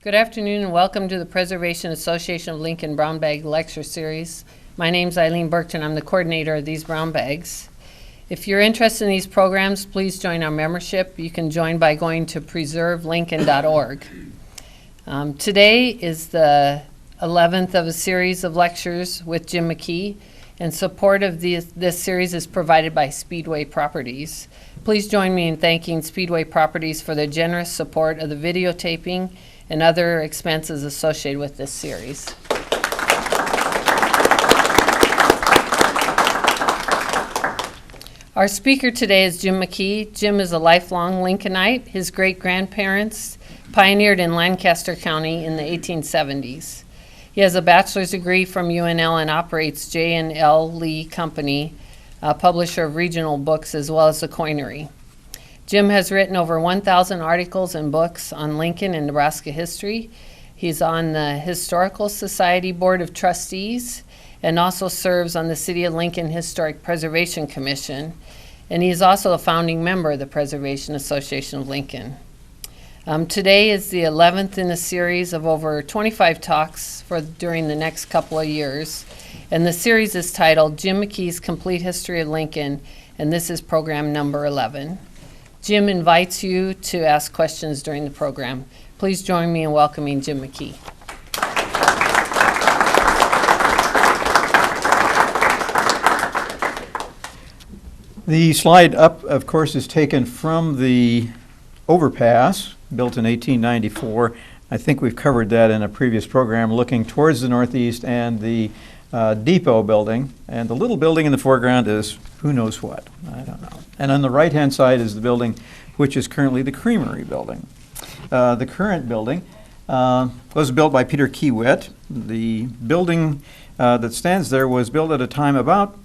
Good afternoon and welcome to the Preservation Association of Lincoln Brown Bag Lecture Series. My name is Eileen Burkton. I'm the coordinator of these brown bags. If you're interested in these programs, please join our membership. You can join by going to preservelincoln.org. Today is the 11th of a series of lectures with Jim McKee, and support of this series is provided by Speedway Properties. Please join me in thanking Speedway Properties for their generous support of the videotaping and other expenses associated with this series. Our speaker today is Jim McKee. Jim is a lifelong Lincolnite. His great-grandparents pioneered in Lancaster County in the 1870s. He has a bachelor's degree from UNL and operates J&L Lee Company, a publisher of regional books as well as the Coinery. Jim has written over 1,000 articles and books on Lincoln and Nebraska history. He's on the Historical Society Board of Trustees and also serves on the City of Lincoln Historic Preservation Commission. And he is also a founding member of the Preservation Association of Lincoln. Today is the 11th in a series of over 25 talks during the next couple of years. And the series is titled Jim McKee's Complete History of Lincoln, and this is program number 11. Jim invites you to ask questions during the program. Please join me in welcoming Jim McKee. The slide up, of course, is taken from the overpass built in 1894. I think we've covered that in a previous program, looking towards the northeast and the depot building. And the little building in the foreground is who knows what, I don't know. And on the right-hand side is the building which is currently the Creamery building. The current building was built by Peter Kiewit. The building that stands there was built at a time about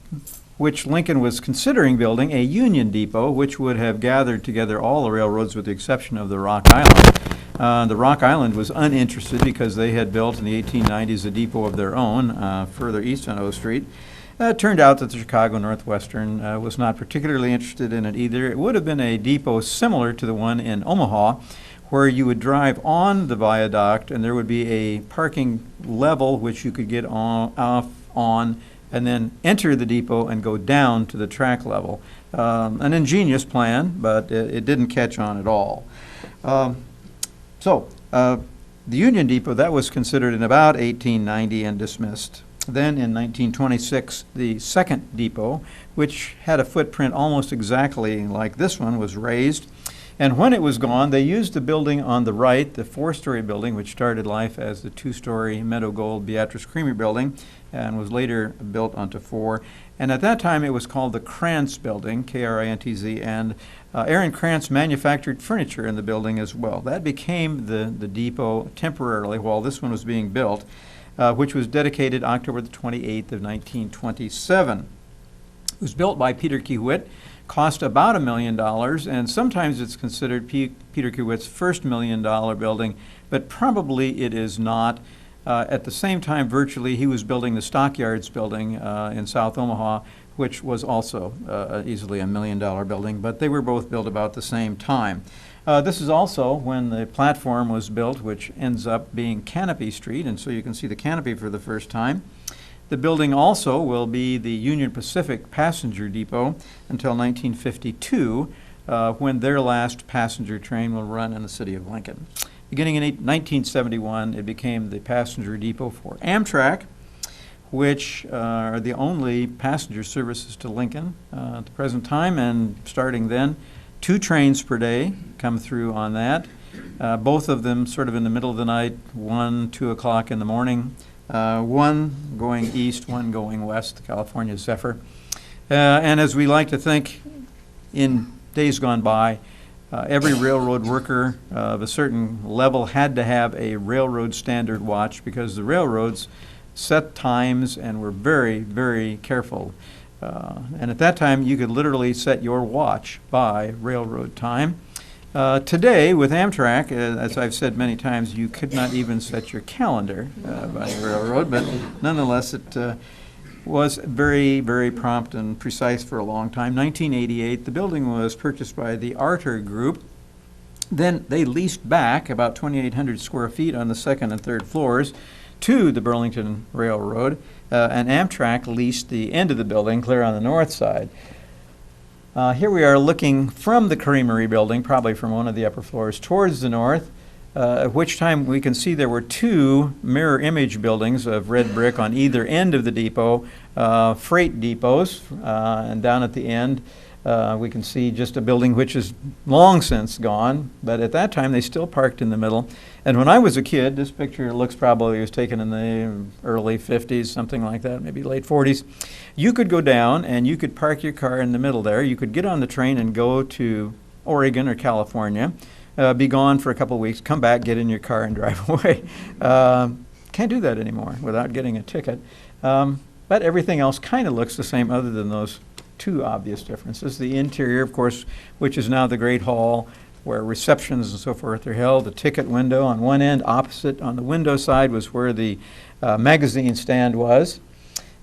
which Lincoln was considering building a Union Depot, which would have gathered together all the railroads with the exception of the Rock Island. The Rock Island was uninterested because they had built in the 1890s a depot of their own further east on O Street. It turned out that the Chicago Northwestern was not particularly interested in it either. It would have been a depot similar to the one in Omaha, where you would drive on the viaduct and there would be a parking level which you could get off on and then enter the depot and go down to the track level. An ingenious plan, but it didn't catch on at all. The Union Depot, that was considered in about 1890 and dismissed. Then in 1926, the second depot, which had a footprint almost exactly like this one, was raised. And when it was gone, they used the building on the right, the four-story building, which started life as the two-story Meadow Gold Beatrice Creamery building and was later built onto four. And at that time, it was called the Krantz building, K-R-I-N-T-Z, and Aaron Krantz manufactured furniture in the building as well. That became the depot temporarily while this one was being built, which was dedicated October the 28th of 1927. It was built by Peter Kiewit, cost about $1 million, and sometimes it's considered Peter Kiewit's first $1 million building, but probably it is not. At the same time, virtually, he was building the Stockyards building in South Omaha, which was also easily $1 million building, but they were both built about the same time. This is also when the platform was built, which ends up being Canopy Street, and so you can see the canopy for the first time. The building also will be the Union Pacific Passenger Depot until 1952, when their last passenger train will run in the city of Lincoln. Beginning in 1971, it became the passenger depot for Amtrak, which are the only passenger services to Lincoln at the present time, and starting then, 2 trains per day come through on that. Both of them sort of in the middle of the night, 1, 2 o'clock in the morning. One going east, one going west, the California Zephyr. And as we like to think, in days gone by, every railroad worker of a certain level had to have a railroad standard watch because the railroads set times and were very, very careful. And at that time, you could literally set your watch by railroad time. Today, with Amtrak, as I've said many times, you could not even set your calendar by railroad, but nonetheless, it was very, very prompt and precise for a long time. 1988, the building was purchased by the Arter Group, Then they leased back about 2,800 square feet on the second and third floors to the Burlington Railroad, and Amtrak leased the end of the building clear on the north side. Here we are looking from the Creamery building, probably from one of the upper floors, towards the north, at which time we can see there were two mirror image buildings of red brick on either end of the depot, freight depots, and down at the end we can see just a building which is long since gone, but at that time they still parked in the middle. And when I was a kid, this picture looks probably was taken in the early 50s, something like that, maybe late 40s. You could go down and you could park your car in the middle there. You could get on the train and go to Oregon or California, be gone for a couple of weeks, come back, get in your car and drive away. Can't do that anymore without getting a ticket. But everything else kind of looks the same other than those two obvious differences. The interior, of course, which is now the Great Hall, where receptions and so forth are held. The ticket window on one end, opposite on the window side, was where the magazine stand was.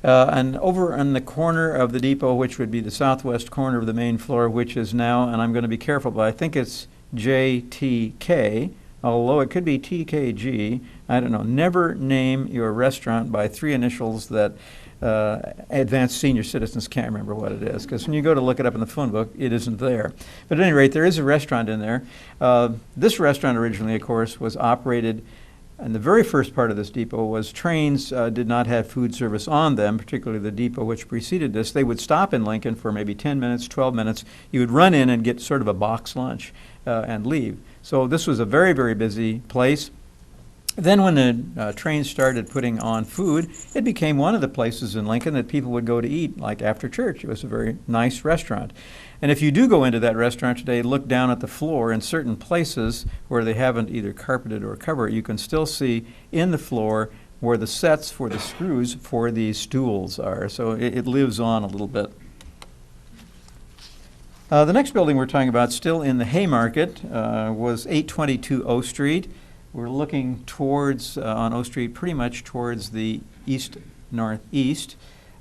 And over in the corner of the depot, which would be the southwest corner of the main floor, which is now, and I'm going to be careful, but I think it's JTK, although it could be TKG. I don't know. Never name your restaurant by three initials that advanced senior citizens can't remember what it is, because when you go to look it up in the phone book, it isn't there. But at any rate, there is a restaurant in there. This restaurant originally, of course, was operated, and the very first part of this depot was trains did not have food service on them, particularly the depot which preceded this. They would stop in Lincoln for maybe 10 minutes, 12 minutes. You would run in and get sort of a box lunch and leave. So this was a very, very busy place. Then when the trains started putting on food, it became one of the places in Lincoln that people would go to eat, like after church. It was a very nice restaurant. And if you do go into that restaurant today, look down at the floor. In certain places where they haven't either carpeted or covered, you can still see in the floor where the sets for the screws for these stools are. So it lives on a little bit. The next building we're talking about, still in the Haymarket, was 822 O Street. We're looking towards, on O Street, pretty much towards the east-northeast.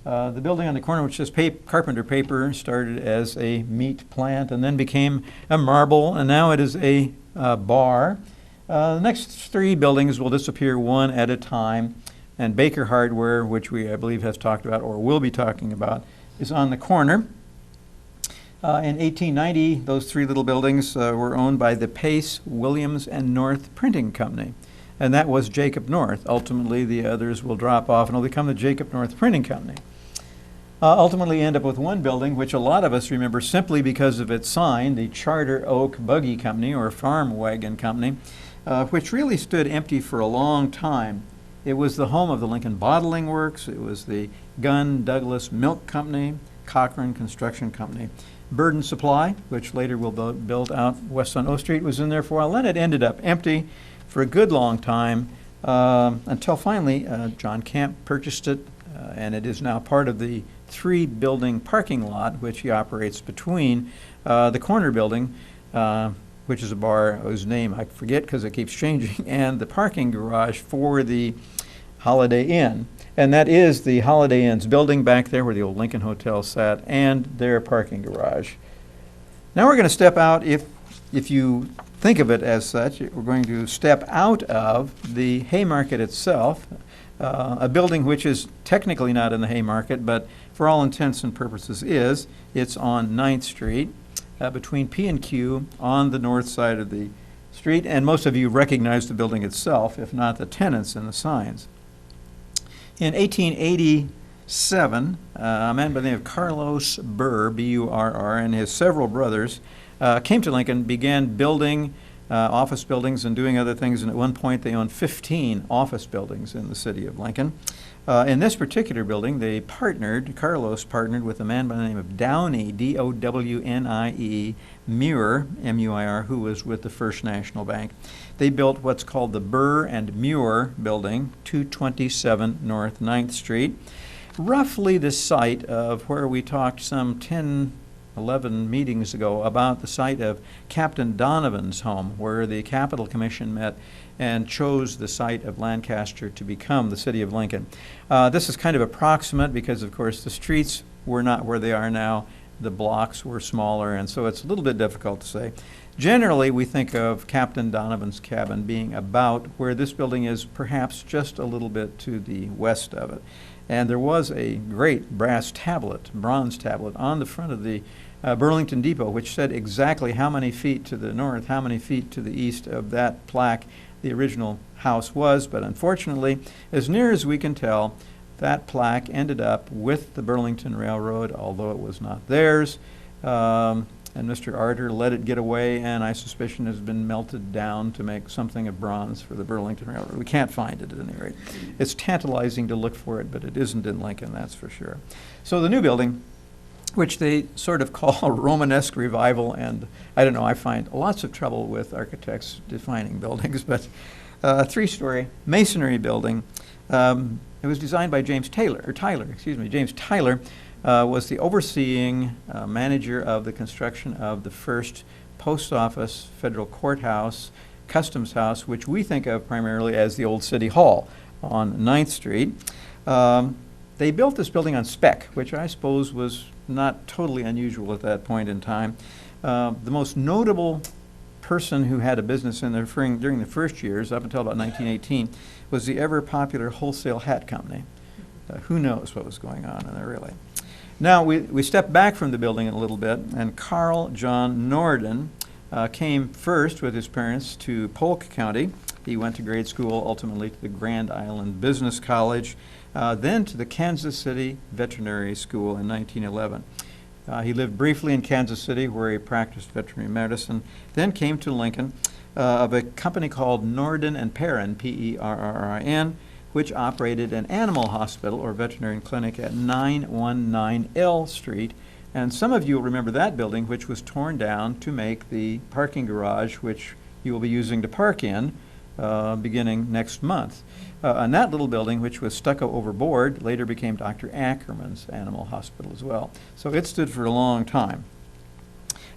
The building on the corner, which says Carpenter Paper, started as a meat plant and then became a marble, and now it is a bar. The next three buildings will disappear one at a time, and Baker Hardware, which I believe, has talked about or will be talking about, is on the corner. In 1890, those three little buildings were owned by the Pace, Williams, and North Printing Company. And that was Jacob North. Ultimately, the others will drop off and will become the Jacob North Printing Company. Ultimately end up with one building, which a lot of us remember simply because of its sign, the Charter Oak Buggy Company, or Farm Wagon Company, which really stood empty for a long time. It was the home of the Lincoln Bottling Works. It was the Gunn Douglas Milk Company, Cochran Construction Company. Burden Supply, which later will be built out west on O Street, was in there for a while. Then it ended up empty for a good long time until finally John Camp purchased it, and it is now part of the three-building parking lot which he operates between the corner building, which is a bar whose name I forget because it keeps changing, and the parking garage for the Holiday Inn. And that is the Holiday Inn's building back there where the old Lincoln Hotel sat, and their parking garage. Now we're going to step out, if you think of it as such, we're going to step out of the Haymarket itself, a building which is technically not in the Haymarket, but for all intents and purposes is. It's on 9th Street, between P and Q, on the north side of the street, and most of you recognize the building itself, if not the tenants and the signs. In 1887, a man by the name of Carlos Burr, B-U-R-R, and his several brothers came to Lincoln, began building office buildings and doing other things, and at one point they owned 15 office buildings in the city of Lincoln. In this particular building, Carlos partnered with a man by the name of Downey, D-O-W-N-I-E, Murr, M-U-I-R, who was with the First National Bank. They built what's called the Burr and Murr building, 227 North 9th Street, roughly the site of where we talked some 11 meetings ago about the site of Captain Donovan's home, where the Capital Commission met and chose the site of Lancaster to become the city of Lincoln. This is kind of approximate because, of course, the streets were not where they are now. the blocks were smaller, and so it's a little bit difficult to say. Generally, we think of Captain Donovan's cabin being about where this building is, perhaps just a little bit to the west of it. And there was a great bronze tablet on the front of the Burlington Depot, which said exactly how many feet to the north, how many feet to the east of that plaque the original house was. But unfortunately, as near as we can tell, that plaque ended up with the Burlington Railroad, although it was not theirs. And Mr. Arter let it get away, and I suspicion has been melted down to make something of bronze for the Burlington Railroad. We can't find it at any rate. It's tantalizing to look for it, but it isn't in Lincoln, that's for sure. So the new building, which they sort of call Romanesque revival, and I don't know, I find lots of trouble with architects defining buildings, but a three-story masonry building. It was designed by James Tyler. James Tyler was the overseeing manager of the construction of the first post office, federal courthouse, customs house, which we think of primarily as the old City Hall on 9th Street. They built this building on spec, which I suppose was not totally unusual at that point in time. The most notable person who had a business in there during the first years, up until about 1918, was the ever-popular wholesale hat company. Who knows what was going on in there, really. Now, we step back from the building a little bit, and Carl John Norden came first with his parents to Polk County. He went to grade school, ultimately to the Grand Island Business College, then to the Kansas City Veterinary School in 1911. He lived briefly in Kansas City, where he practiced veterinary medicine, then came to Lincoln of a company called Norden and Perrin, P-E-R-R-I-N, which operated an animal hospital or veterinarian clinic at 919 L Street. And some of you will remember that building, which was torn down to make the parking garage, which you will be using to park in beginning next month. And that little building, which was stucco overboard, later became Dr. Ackerman's Animal Hospital as well. So it stood for a long time.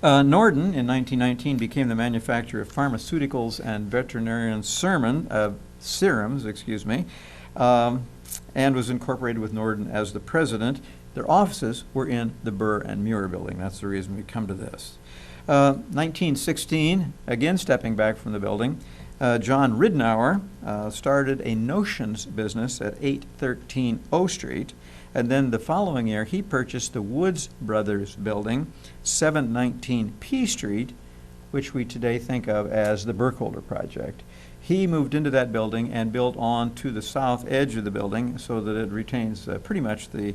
Norden, in 1919, became the manufacturer of pharmaceuticals and veterinarian serums, and was incorporated with Norden as the president. Their offices were in the Burr and Murr building. That's the reason we come to this. 1916, again stepping back from the building, John Ridnour started a notions business at 813 O Street, and then the following year he purchased the Woods Brothers building, 719 P Street, which we today think of as the Burkholder project. He moved into that building and built on to the south edge of the building so that it retains pretty much the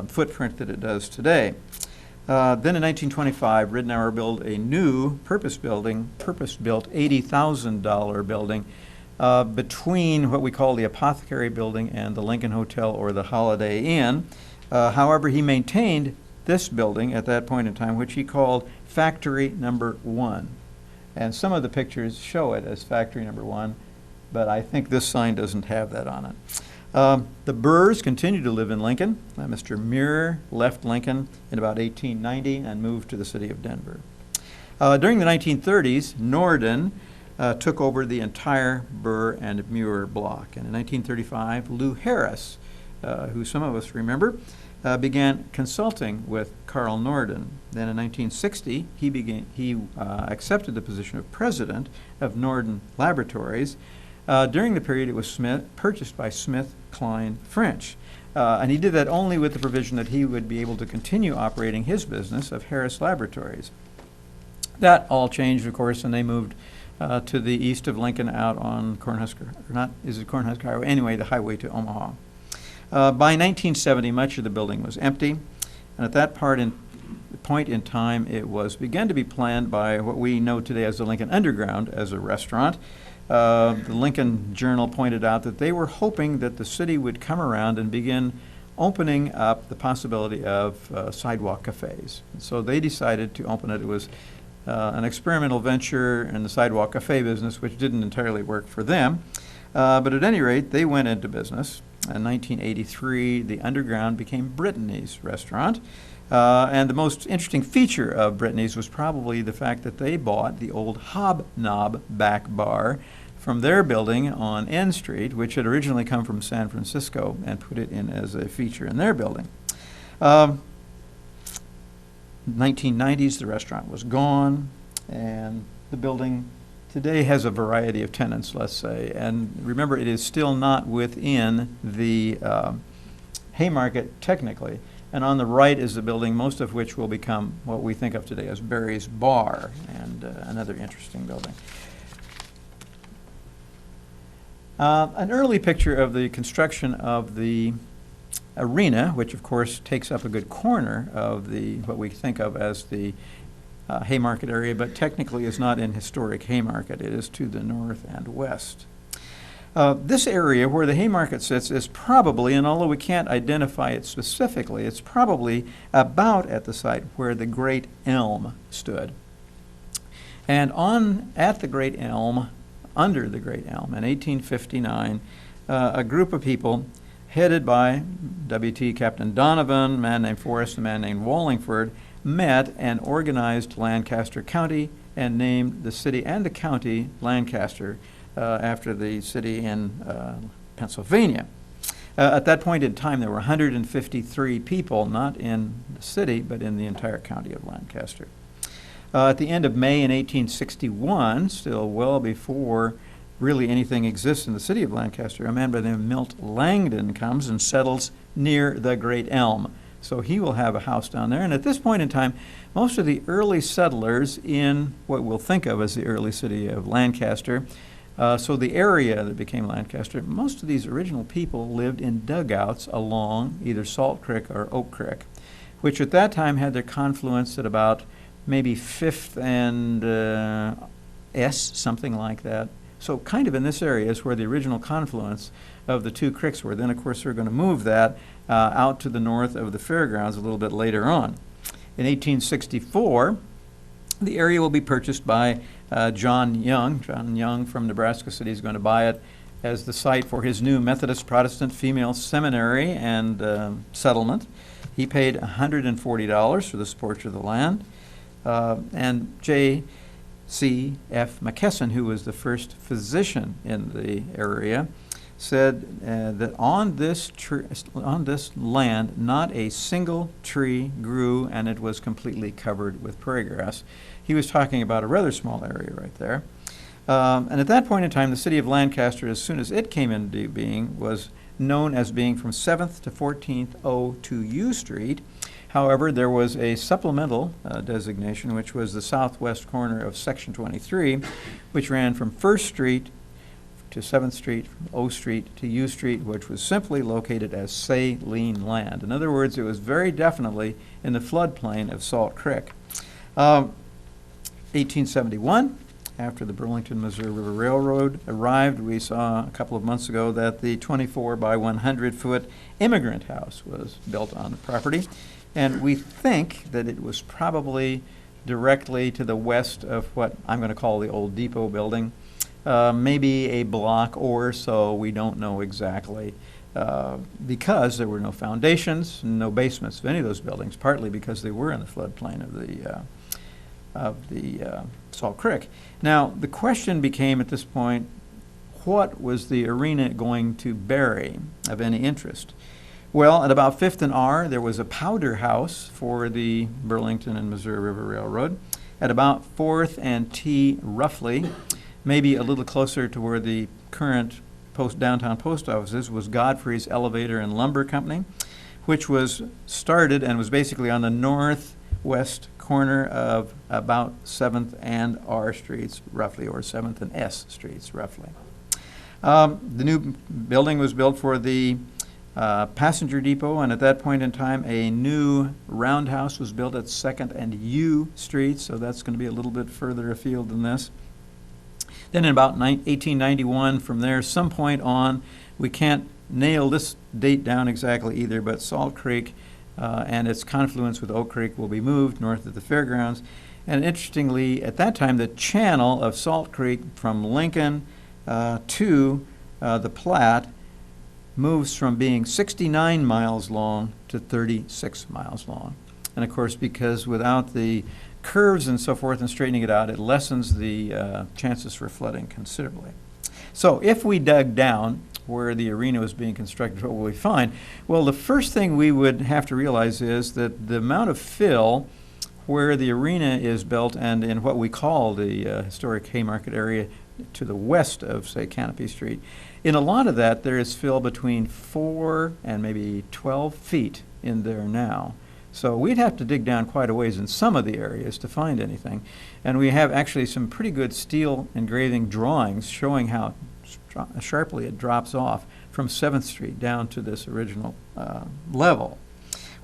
footprint that it does today. Then in 1925, Ridnour built a new purpose-built $80,000 building between what we call the Apothecary Building and the Lincoln Hotel or the Holiday Inn. However, he maintained this building at that point in time, which he called Factory Number 1. And some of the pictures show it as Factory Number 1, but I think this sign doesn't have that on it. The Burrs continued to live in Lincoln. Mr. Murr left Lincoln in about 1890 and moved to the city of Denver. During the 1930s, Norden took over the entire Burr and Murr block. And in 1935, Lou Harris, who some of us remember, began consulting with Carl Norden. Then in 1960, he accepted the position of president of Norden Laboratories. During the period, it was purchased by Smith Kline French. And he did that only with the provision that he would be able to continue operating his business of Harris Laboratories. That all changed, of course, and they moved to the east of Lincoln out on Cornhusker, or not, is it Cornhusker Highway? Anyway, the highway to Omaha. By 1970, much of the building was empty, and at that point in time, it was began to be planned by what we know today as the Lincoln Underground as a restaurant. The Lincoln Journal pointed out that they were hoping that the city would come around and begin opening up the possibility of sidewalk cafes. And so they decided to open it. It was an experimental venture in the sidewalk cafe business, which didn't entirely work for them. But at any rate, they went into business. In 1983, the Underground became Brittany's restaurant. And the most interesting feature of Brittany's was probably the fact that they bought the old Hobnob back bar from their building on N Street, which had originally come from San Francisco, and put it in as a feature in their building. 1990s, the restaurant was gone, and the building today has a variety of tenants, let's say. And remember, it is still not within the Haymarket technically. And on the right is the building, most of which will become what we think of today as Barry's Bar, and another interesting building. An early picture of the construction of the arena, which of course takes up a good corner of what we think of as the Haymarket area, but technically is not in historic Haymarket. It is to the north and west. This area where the Haymarket sits is probably, and although we can't identify it specifically, it's probably about at the site where the Great Elm stood. And at the Great Elm, under the Great Elm in 1859, a group of people headed by W.T. Captain Donovan, a man named Forrest, a man named Wallingford, met and organized Lancaster County and named the city and the county Lancaster after the city in Pennsylvania. At that point in time, there were 153 people, not in the city, but in the entire county of Lancaster. At the end of May in 1861, still well before really anything exists in the city of Lancaster, a man by the name of Milt Langdon comes and settles near the Great Elm. So he will have a house down there. And at this point in time, most of the early settlers in what we'll think of as the early city of Lancaster, so the area that became Lancaster, most of these original people lived in dugouts along either Salt Creek or Oak Creek, which at that time had their confluence at about maybe 5th and S, something like that. So kind of in this area is where the original confluence of the two creeks were. Then, of course, we're going to move that out to the north of the fairgrounds a little bit later on. In 1864, the area will be purchased by John Young. John Young from Nebraska City is going to buy it as the site for his new Methodist Protestant female seminary and settlement. He paid $140 for the support of the land. And J.C.F. McKesson, who was the first physician in the area, said that on this land, not a single tree grew, and it was completely covered with prairie grass. He was talking about a rather small area right there. And at that point in time, the city of Lancaster, as soon as it came into being, was known as being from 7th to 14th O to U Street. However, there was a supplemental designation, which was the southwest corner of Section 23, which ran from 1st Street to 7th Street, from O Street to U Street, which was simply located as saline land. In other words, it was very definitely in the floodplain of Salt Creek. 1871, after the Burlington, Missouri River Railroad arrived, we saw a couple of months ago that the 24 by 100 foot immigrant house was built on the property. And we think that it was probably directly to the west of what I'm going to call the old depot building. Maybe a block or so, we don't know exactly, because there were no foundations, no basements of any of those buildings, partly because they were in the floodplain of the Salt Creek. Now, the question became at this point, what was the arena going to bury of any interest? Well, at about 5th and R, there was a powder house for the Burlington and Missouri River Railroad. At about 4th and T, roughly, maybe a little closer to where the current downtown post office is, was Godfrey's Elevator and Lumber Company, which was started and was basically on the northwest corner of about 7th and R Streets, roughly, or 7th and S Streets, roughly. The new building was built for the passenger depot, and at that point in time, a new roundhouse was built at 2nd and U Street, so that's going to be a little bit further afield than this. Then in about 1891, from there, some point on, we can't nail this date down exactly either, but Salt Creek and its confluence with Oak Creek will be moved north of the fairgrounds. And interestingly, at that time, the channel of Salt Creek from Lincoln to the Platte moves from being 69 miles long to 36 miles long. And of course, because without the curves and so forth and straightening it out, it lessens the chances for flooding considerably. So if we dug down where the arena was being constructed, what will we find? Well, the first thing we would have to realize is that the amount of fill where the arena is built and in what we call the historic Haymarket area to the west of, say, Canopy Street. In a lot of that, there is fill between 4 and maybe 12 feet in there now. So we'd have to dig down quite a ways in some of the areas to find anything. And we have actually some pretty good steel engraving drawings showing how sharply it drops off from 7th Street down to this original level.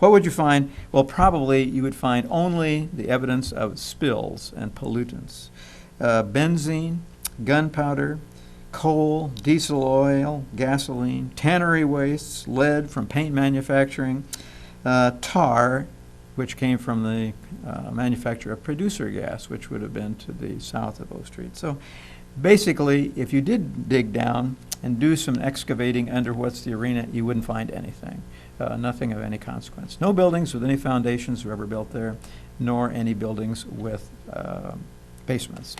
What would you find? Well, probably you would find only the evidence of spills and pollutants. Benzene, gunpowder, coal, diesel oil, gasoline, tannery wastes, lead from paint manufacturing, tar, which came from the manufacture of producer gas, which would have been to the south of O Street. So basically, if you did dig down and do some excavating under what's the arena, you wouldn't find anything, nothing of any consequence. No buildings with any foundations were ever built there, nor any buildings with basements.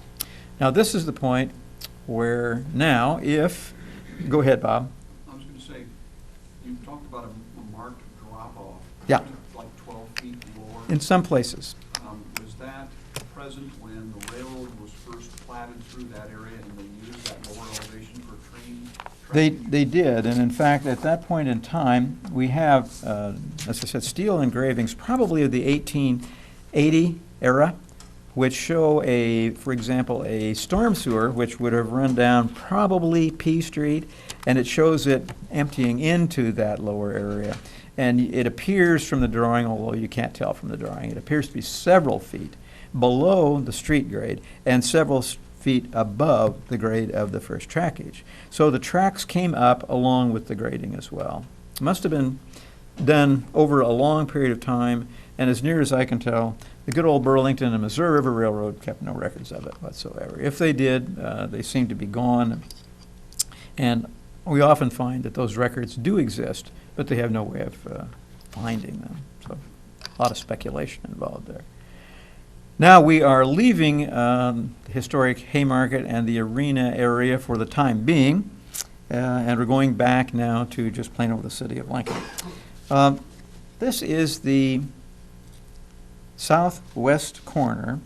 Now, this is the point where now, if, go ahead, Bob. I was going to say, you talked about a marked drop-off. Yeah. Like 12 feet lower. In some places. Was that present when the railroad was first platted through that area and they used that lower elevation for train? They did, and in fact, at that point in time, we have, as I said, steel engravings, probably of the 1880 era, which show for example, a storm sewer, which would have run down probably P Street, and it shows it emptying into that lower area. And it appears from the drawing, although you can't tell from the drawing, it appears to be several feet below the street grade and several feet above the grade of the first trackage. So the tracks came up along with the grading as well. It must have been done over a long period of time, and as near as I can tell, the good old Burlington and Missouri River Railroad kept no records of it whatsoever. If they did, they seem to be gone, and we often find that those records do exist, but they have no way of finding them. So a lot of speculation involved there. Now we are leaving the historic Haymarket and the arena area for the time being, and we're going back now to just plain old the city of Lincoln. This is the southwest corner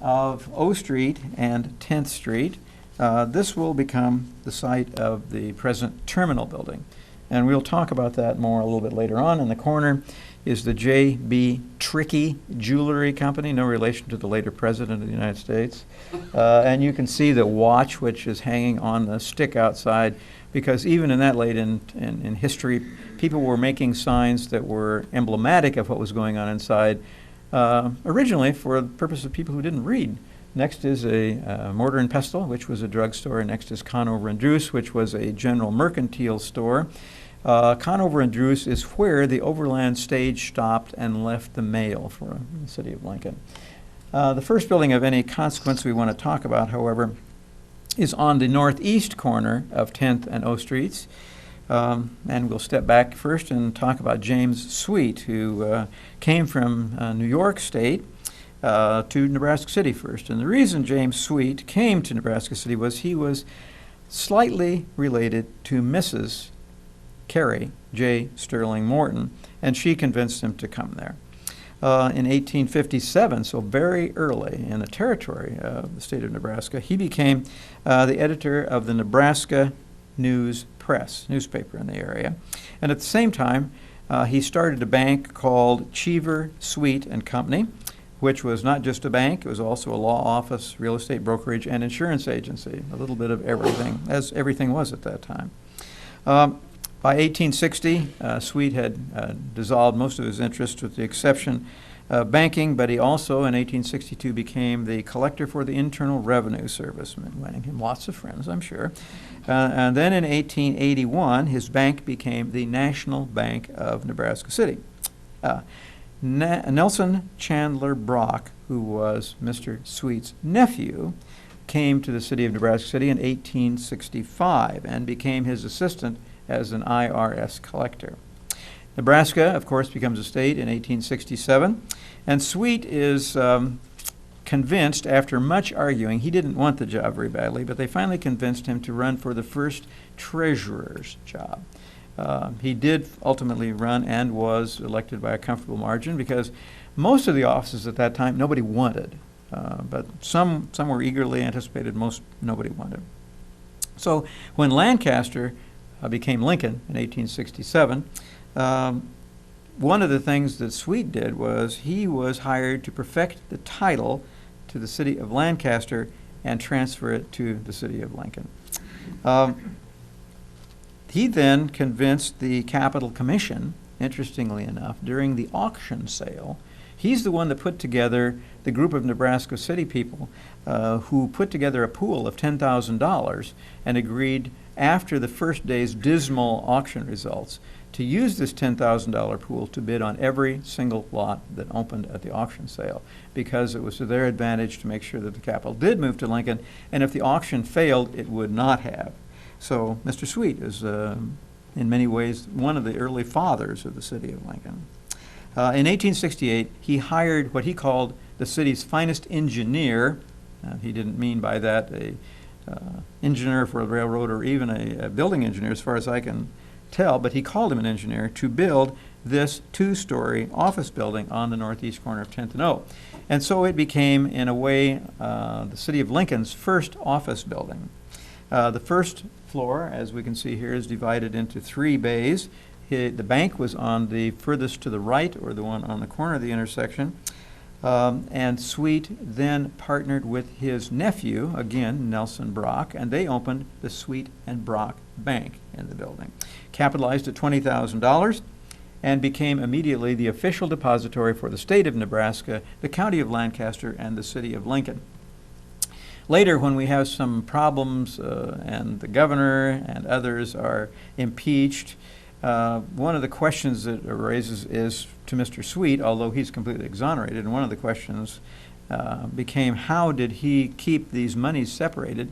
of O Street and 10th Street. This will become the site of the present terminal building, and we'll talk about that more a little bit later on. In the corner is the J.B. Trickey Jewelry Company, no relation to the later President of the United States. And you can see the watch, which is hanging on the stick outside, because even in that late in history, people were making signs that were emblematic of what was going on inside, originally for the purpose of people who didn't read. Next is a Mortar and Pestle, which was a drugstore. Next is Conover and Druce, which was a general mercantile store. Conover and Druce is where the overland stage stopped and left the mail for the city of Lincoln. The first building of any consequence we want to talk about, however, is on the northeast corner of 10th and O Streets. And we'll step back first and talk about James Sweet, who came from New York State to Nebraska City first. And the reason James Sweet came to Nebraska City was he was slightly related to Mrs. Carrie J. Sterling Morton, and she convinced him to come there. In 1857, so very early in the territory of the state of Nebraska, he became the editor of the Nebraska News Press, newspaper in the area. And at the same time, he started a bank called Cheever, Sweet and Company, which was not just a bank, it was also a law office, real estate brokerage, and insurance agency, a little bit of everything, as everything was at that time. By 1860, Sweet had dissolved most of his interests with the exception of banking, but he also in 1862 became the collector for the Internal Revenue Service, winning him lots of friends, I'm sure. And then in 1881, his bank became the National Bank of Nebraska City. Nelson Chandler Brock, who was Mr. Sweet's nephew, came to the city of Nebraska City in 1865 and became his assistant as an IRS collector. Nebraska, of course, becomes a state in 1867, and Sweet is convinced, after much arguing, he didn't want the job very badly, but they finally convinced him to run for the first treasurer's job. He did ultimately run and was elected by a comfortable margin because most of the offices at that time nobody wanted. But some were eagerly anticipated, most nobody wanted. So when Lancaster became Lincoln in 1867, one of the things that Sweet did was he was hired to perfect the title to the city of Lancaster and transfer it to the city of Lincoln. He then convinced the Capital Commission, interestingly enough, during the auction sale. He's the one that put together the group of Nebraska City people who put together a pool of $10,000 and agreed after the first day's dismal auction results to use this $10,000 pool to bid on every single lot that opened at the auction sale, because it was to their advantage to make sure that the capital did move to Lincoln, and if the auction failed, it would not have. So Mr. Sweet is, in many ways, one of the early fathers of the city of Lincoln. In 1868, he hired what he called the city's finest engineer. He didn't mean by that a engineer for a railroad or even a building engineer, as far as I can tell, but he called him an engineer to build this two-story office building on the northeast corner of 10th and O. And so it became, in a way, the city of Lincoln's first office building. The first floor, as we can see here, is divided into 3 bays. The bank was on the furthest to the right, or the one on the corner of the intersection. And Sweet then partnered with his nephew, again, Nelson Brock, and they opened the Sweet and Brock Bank in the building. Capitalized at $20,000 and became immediately the official depository for the state of Nebraska, the county of Lancaster, and the city of Lincoln. Later, when we have some problems and the governor and others are impeached, one of the questions that arises is to Mr. Sweet, although he's completely exonerated, and one of the questions became how did he keep these monies separated?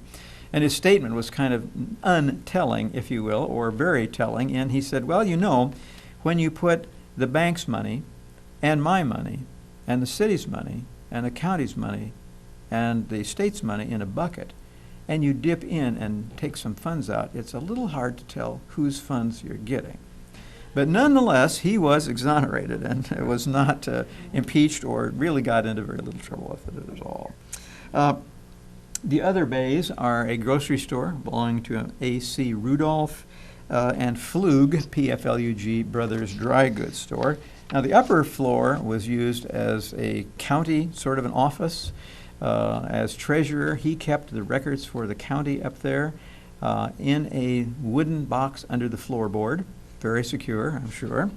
And his statement was kind of untelling, if you will, or very telling, and he said, well, you know, when you put the bank's money and my money and the city's money and the county's money and the state's money in a bucket, and you dip in and take some funds out, it's a little hard to tell whose funds you're getting. But nonetheless, he was exonerated and was not impeached or really got into very little trouble with it at all. The other bays are a grocery store belonging to A.C. Rudolph and Pflug, P-F-L-U-G, Brothers Dry Goods Store. Now, the upper floor was used as a county sort of an office. As treasurer, he kept the records for the county up there in a wooden box under the floorboard. Very secure, I'm sure.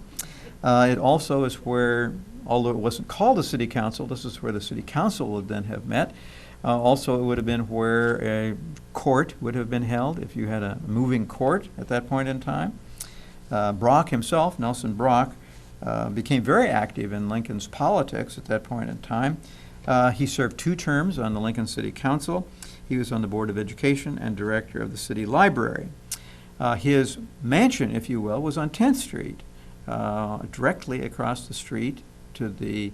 It also is where, although it wasn't called a city council, this is where the city council would then have met. Also, it would have been where a court would have been held if you had a moving court at that point in time. Brock himself, Nelson Brock, became very active in Lincoln's politics at that point in time. He served 2 terms on the Lincoln City Council. He was on the Board of Education and director of the City Library. His mansion, if you will, was on 10th Street, directly across the street to the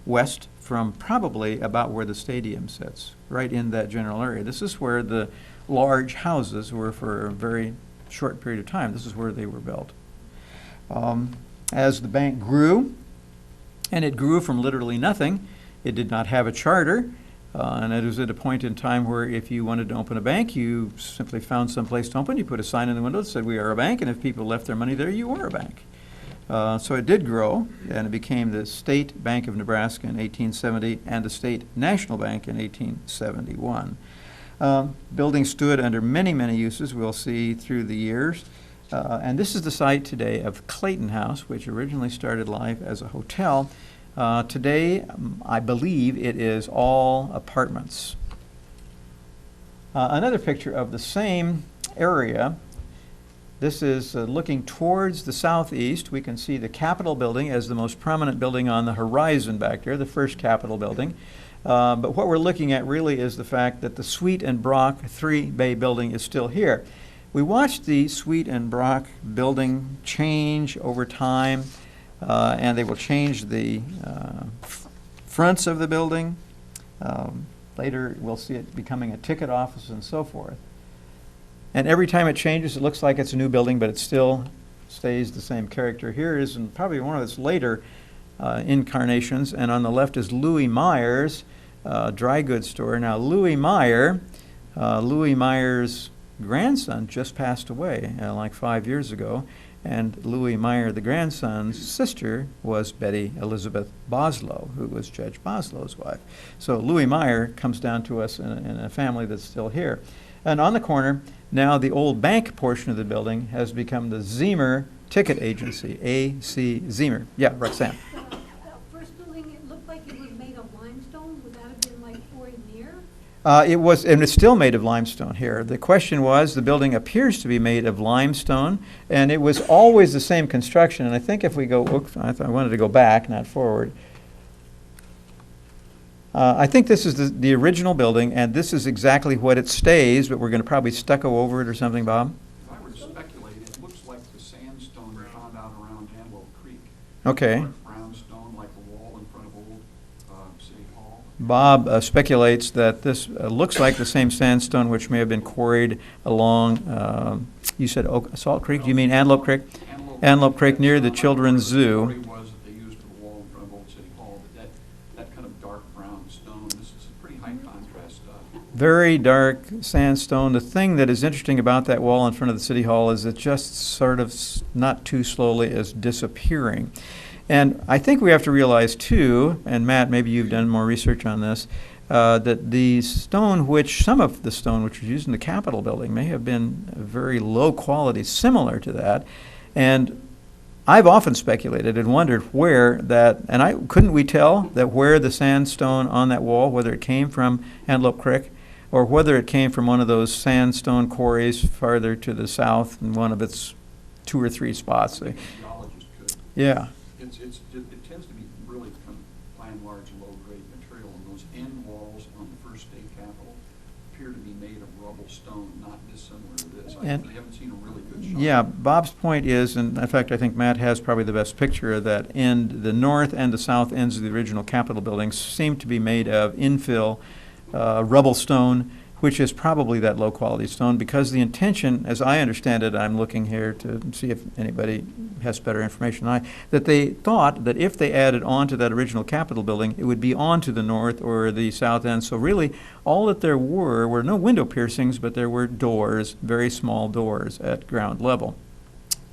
west from probably about where the stadium sits, right in that general area. This is where the large houses were for a very short period of time. This is where they were built. As the bank grew, and it grew from literally nothing, it did not have a charter, and it was at a point in time where if you wanted to open a bank, you simply found some place to open. You put a sign in the window that said, we are a bank, and if people left their money there, you were a bank. So it did grow, and it became the State Bank of Nebraska in 1870 and the State National Bank in 1871. Building stood under many, many uses we'll see through the years. And this is the site today of Clayton House, which originally started life as a hotel. Today, I believe it is all apartments. Another picture of the same area. This is looking towards the southeast. We can see the Capitol building as the most prominent building on the horizon back there, the first Capitol building. But what we're looking at really is the fact that the Sweet and Brock 3-bay building is still here. We watched the Sweet and Brock building change over time, and they will change the fronts of the building. Later, we'll see it becoming a ticket office and so forth. And every time it changes, it looks like it's a new building, but it's still stays the same character. Here is probably one of its later incarnations, and on the left is Louis Meyer's dry goods store. Now, Louis Meyer's grandson just passed away like 5 years ago, and Louis Meyer, the grandson's sister, was Betty Elizabeth Boslow, who was Judge Boslow's wife. So Louis Meyer comes down to us in a family that's still here. And on the corner, now the old bank portion of the building has become the Zemer Ticket Agency, A.C. Zemer. Yeah, Roxanne. First building, it looked like it was made of limestone. Would that have been like near? It was, and it's still made of limestone here. The question was, the building appears to be made of limestone, and it was always the same construction. And I think if we go, oops, I wanted to go back, not forward. I think this is the original building, and this is exactly what it stays, but we're going to probably stucco over it or something, Bob? If I were to speculate, it looks like the sandstone we found out around Antelope Creek. Okay. Brownstone, like the wall in front of old City Hall. Bob speculates that this looks like the same sandstone which may have been quarried along, you said Salt Creek, do you mean Antelope Creek? Antelope Creek near the Children's Zoo. The quarry was that they used for the wall in front of old City Hall, but that kind of dark brown stone, this is pretty high contrast stuff. Very dark sandstone. The thing that is interesting about that wall in front of the City Hall is it just sort of not too slowly is disappearing. And I think we have to realize too, and Matt, maybe you've done more research on this, that the stone some of the stone which was used in the Capitol building may have been very low quality, similar to that. And I've often speculated and wondered where that, and couldn't we tell that where the sandstone on that wall, whether it came from Antelope Creek or whether it came from one of those sandstone quarries farther to the south in one of its 2 or 3 spots. Geologists could. Yeah. It tends to be really kind of, by and large, low-grade material, and those end walls on the first state capitol appear to be made of rubble stone, not dissimilar to this. I haven't seen a really good shot. Yeah, Bob's point is, and in fact, I think Matt has probably the best picture of that end. The north and the south ends of the original Capitol buildings seem to be made of infill rubble stone, which is probably that low-quality stone, because the intention, as I understand it, I'm looking here to see if anybody has better information than I, that they thought that if they added on to that original Capitol building, it would be on to the north or the south end. So really, all that there were no window piercings, but there were doors, very small doors at ground level,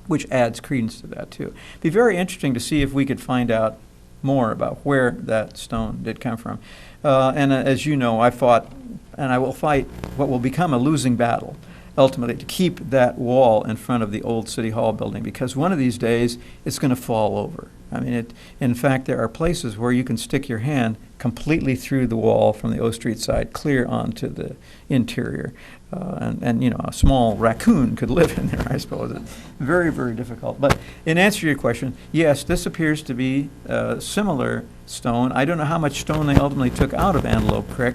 which adds credence to that, too. It'd be very interesting to see if we could find out more about where that stone did come from. And as you know, I fought, and I will fight what will become a losing battle, ultimately, to keep that wall in front of the old City Hall building, because one of these days it's going to fall over. I mean, in fact, there are places where you can stick your hand completely through the wall from the O Street side, clear onto the interior. And you know, a small raccoon could live in there, I suppose. It's very, very difficult. But in answer to your question, yes, this appears to be similar stone. I don't know how much stone they ultimately took out of Antelope Creek,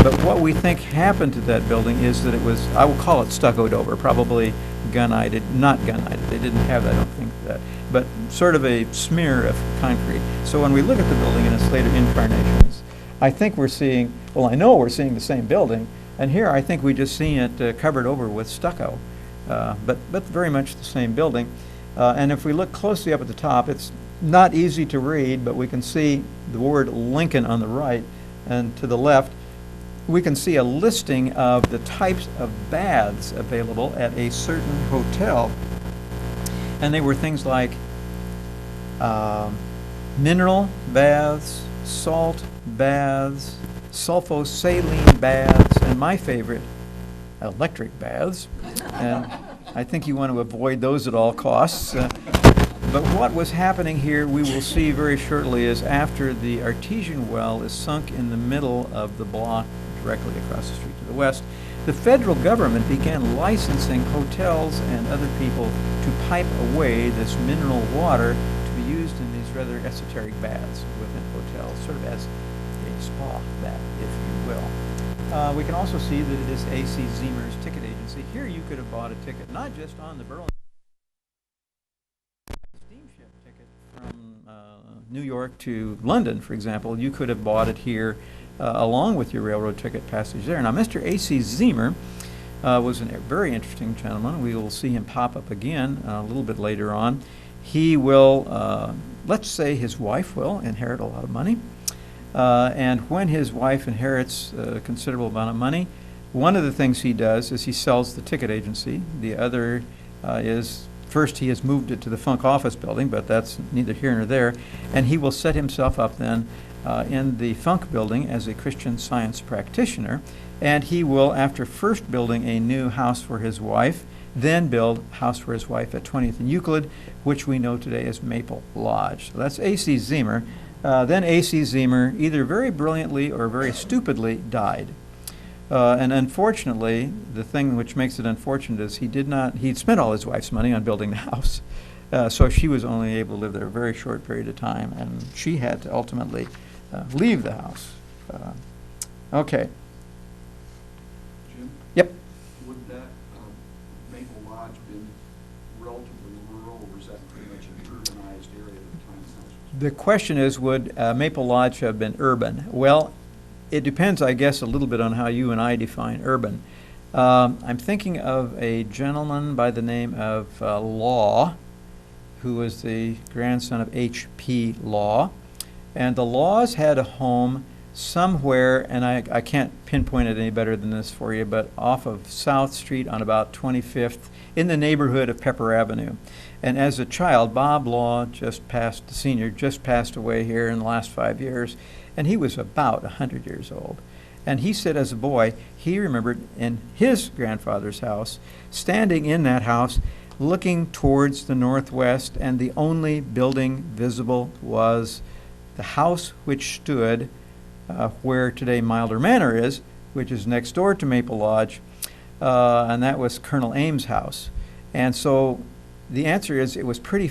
but what we think happened to that building is that it was, I will call it stuccoed over, probably gunite, not gunite. They didn't have that, I don't think, that, but sort of a smear of concrete. So when we look at the building in its later incarnations, I think we're seeing, well, I know we're seeing the same building, and here I think we just see it covered over with stucco, but very much the same building. And if we look closely up at the top, it's not easy to read, but we can see the word Lincoln on the right, and to the left, we can see a listing of the types of baths available at a certain hotel. And they were things like mineral baths, salt baths, sulfosaline baths, and my favorite, electric baths. And I think you want to avoid those at all costs. But what was happening here, we will see very shortly, is after the artesian well is sunk in the middle of the block directly across the street to the west, the federal government began licensing hotels and other people to pipe away this mineral water to be used in these rather esoteric baths within hotels, sort of as a spa bath, if you will. We can also see that it is A.C. Zemer's ticket agency. Here you could have bought a ticket, not just on the Burlington steamship ticket from New York to London, for example. You could have bought it here along with your railroad ticket passage there. Now, Mr. A.C. Zemer was a very interesting gentleman. We will see him pop up again a little bit later on. He will, let's say his wife will inherit a lot of money. And when his wife inherits a considerable amount of money, one of the things he does is he sells the ticket agency. The other is, first he has moved it to the Funk office building, but that's neither here nor there. And he will set himself up then in the Funk building as a Christian Science practitioner. And he will, after first building a new house for his wife, then build a house for his wife at 20th and Euclid, which we know today as Maple Lodge. So that's A.C. Zemer. Then A.C. Zemer either very brilliantly or very stupidly died. And unfortunately, the thing which makes it unfortunate is he'd spent all his wife's money on building the house. So she was only able to live there a very short period of time, and she had to ultimately leave the house. Okay. Jim? Yep. Would that Maple Lodge been relatively rural, or was that pretty much an urbanized area at the time the house was? The question is, would Maple Lodge have been urban? Well, it depends, I guess, a little bit on how you and I define urban. I'm thinking of a gentleman by the name of Law, who was the grandson of H.P. Law. And the Laws had a home somewhere, and I can't pinpoint it any better than this for you, but off of South Street on about 25th, in the neighborhood of Pepper Avenue. And as a child, Bob Law, the senior, just passed away here in the last 5 years, and he was about 100 years old. And he said as a boy, he remembered in his grandfather's house, standing in that house, looking towards the northwest, and the only building visible was the house which stood where today Milder Manor is, which is next door to Maple Lodge, and that was Colonel Ames' house. And so the answer is it was pretty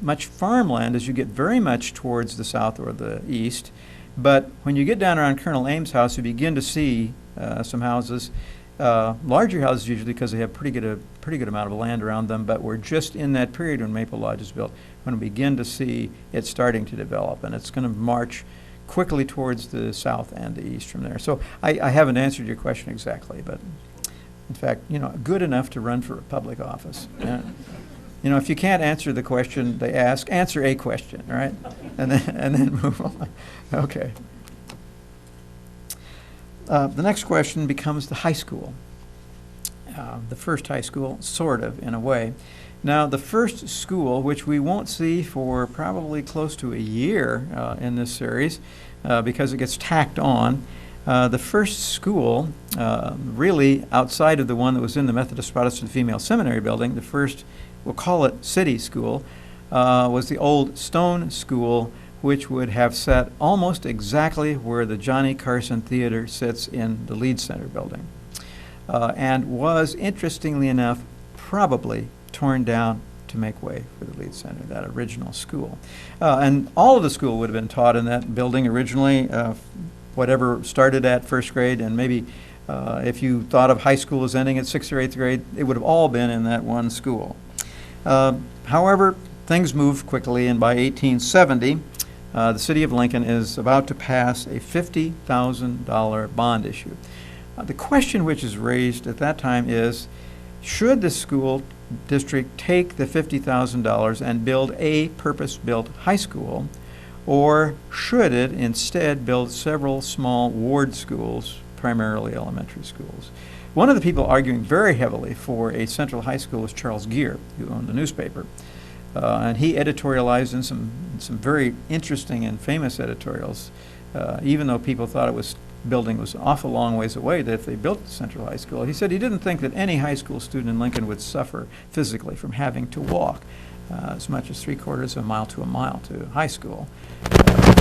much farmland as you get very much towards the south or the east. But when you get down around Colonel Ames' house, you begin to see some houses, larger houses usually because they have pretty good amount of land around them. But we're just in that period when Maple Lodge is built, when we begin to see it starting to develop, and it's going to march quickly towards the south and the east from there. So I haven't answered your question exactly, but in fact, good enough to run for a public office. If you can't answer the question they ask, answer a question, all right? And then move on. Okay. The next question becomes the high school. The first high school, sort of, in a way. Now, the first school, which we won't see for probably close to a year in this series because it gets tacked on, the first school, really outside of the one that was in the Methodist Protestant Female Seminary building, the first, we'll call it city school, was the old stone school, which would have sat almost exactly where the Johnny Carson Theater sits in the Leeds Center building, and was, interestingly enough, probably torn down to make way for the Leeds Center, that original school. And all of the school would have been taught in that building originally, whatever started at first grade, and maybe if you thought of high school as ending at 6th or 8th grade, it would have all been in that one school. However, things moved quickly, and by 1870, the city of Lincoln is about to pass a $50,000 bond issue. The question which is raised at that time is, should the school district take the $50,000 and build a purpose-built high school, or should it instead build several small ward schools, primarily elementary schools? One of the people arguing very heavily for a central high school was Charles Gear, who owned the newspaper. And he editorialized in some very interesting and famous editorials, even though people thought building was an awful long ways away, that if they built the central high school, he said he didn't think that any high school student in Lincoln would suffer physically from having to walk as much as 3/4 of a mile to a mile to high school.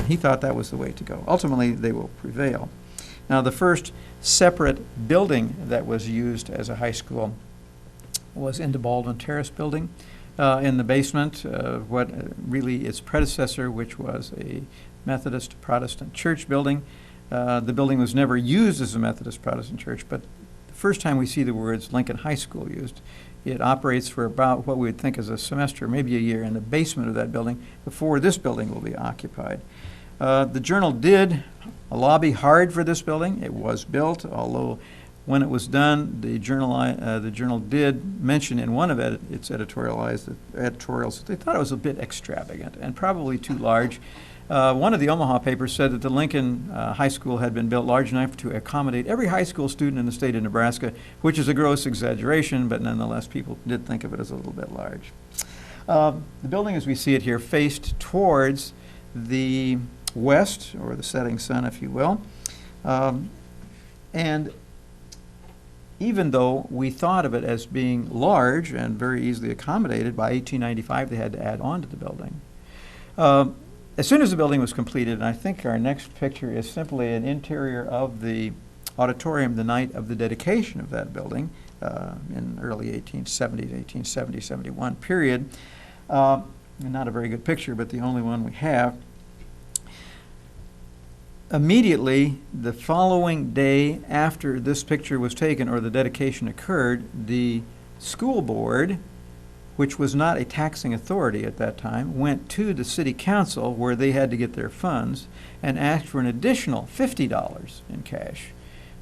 He thought that was the way to go. Ultimately, they will prevail. Now, the first separate building that was used as a high school was in the Baldwin Terrace building. In the basement, what really its predecessor, which was a Methodist Protestant church building. The building was never used as a Methodist Protestant church, but the first time we see the words Lincoln High School used, it operates for about what we would think is a semester, maybe a year, in the basement of that building before this building will be occupied. The Journal did lobby hard for this building. It was built, although When it was done, the journal did mention in one of its editorials that they thought it was a bit extravagant and probably too large. One of the Omaha papers said that the Lincoln High School had been built large enough to accommodate every high school student in the state of Nebraska, which is a gross exaggeration, but nonetheless people did think of it as a little bit large. The building as we see it here faced towards the west, or the setting sun, if you will. And even though we thought of it as being large and very easily accommodated, by 1895 they had to add on to the building. As soon as the building was completed, and I think our next picture is simply an interior of the auditorium the night of the dedication of that building in early 1870 to 1870, 71 period. Not a very good picture, but the only one we have. Immediately, the following day after this picture was taken or the dedication occurred, the school board, which was not a taxing authority at that time, went to the city council where they had to get their funds and asked for an additional $50 in cash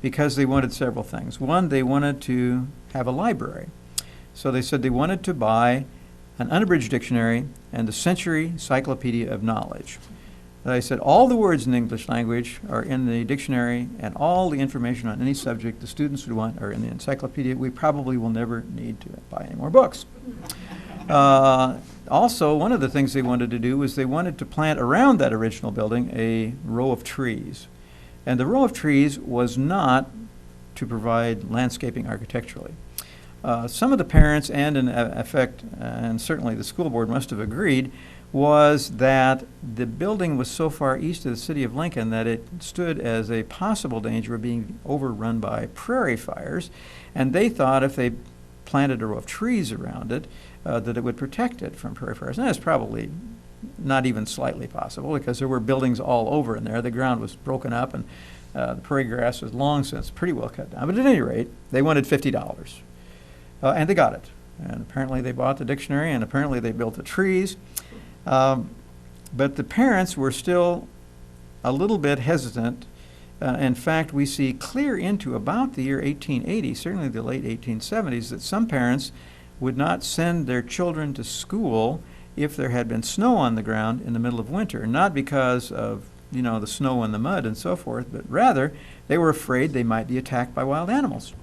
because they wanted several things. One, they wanted to have a library. So they said they wanted to buy an unabridged dictionary and the Century Cyclopedia of Knowledge. They said all the words in the English language are in the dictionary and all the information on any subject the students would want are in the encyclopedia. We probably will never need to buy any more books. Also, one of the things they wanted to do was they wanted to plant around that original building a row of trees. And the row of trees was not to provide landscaping architecturally. Some of the parents and in effect, and certainly the school board must have agreed, was that the building was so far east of the city of Lincoln that it stood as a possible danger of being overrun by prairie fires, and they thought if they planted a row of trees around it, that it would protect it from prairie fires. And that's probably not even slightly possible because there were buildings all over in there. The ground was broken up and the prairie grass was long since pretty well cut down. But at any rate, they wanted $50. And they got it. And apparently they bought the dictionary and apparently they built the trees. But the parents were still a little bit hesitant. In fact, we see clear into about the year 1880, certainly the late 1870s, that some parents would not send their children to school if there had been snow on the ground in the middle of winter, not because of, you know, the snow and the mud and so forth, but rather they were afraid they might be attacked by wild animals.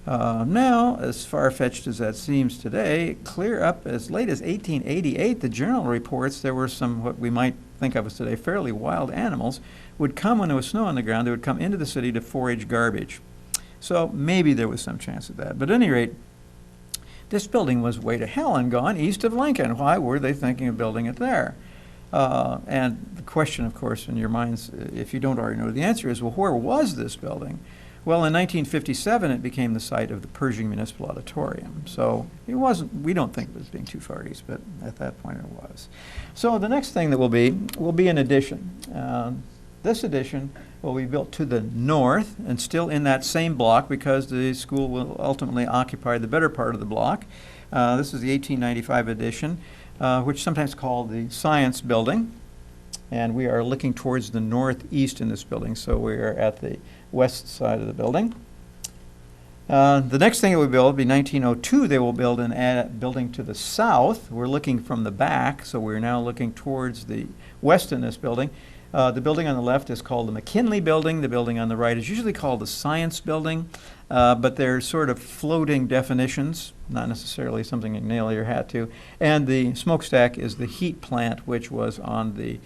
Now, as far-fetched as that seems today, clear up as late as 1888, the journal reports there were some, what we might think of as today, fairly wild animals would come when there was snow on the ground. They would come into the city to forage garbage. So maybe there was some chance of that. But at any rate, this building was way to hell and gone east of Lincoln. Why were they thinking of building it there? And the question, of course, in your minds, if you don't already know the answer, is, well, where was this building? Well, in 1957, it became the site of the Pershing Municipal Auditorium. So it wasn't, we don't think it was being too far east, but at that point it was. So the next thing that will be an addition. This addition will be built to the north and still in that same block because the school will ultimately occupy the better part of the block. This is the 1895 addition, which is sometimes called the Science Building. And we are looking towards the northeast in this building, so we are at the west side of the building. The next thing that we build will be 1902. They will build a building to the south. We're looking from the back, so we're now looking towards the west in this building. The building on the left is called the McKinley Building. The building on the right is usually called the Science Building, but they're sort of floating definitions, not necessarily something you can nail your hat to. And the smokestack is the heat plant, which was on the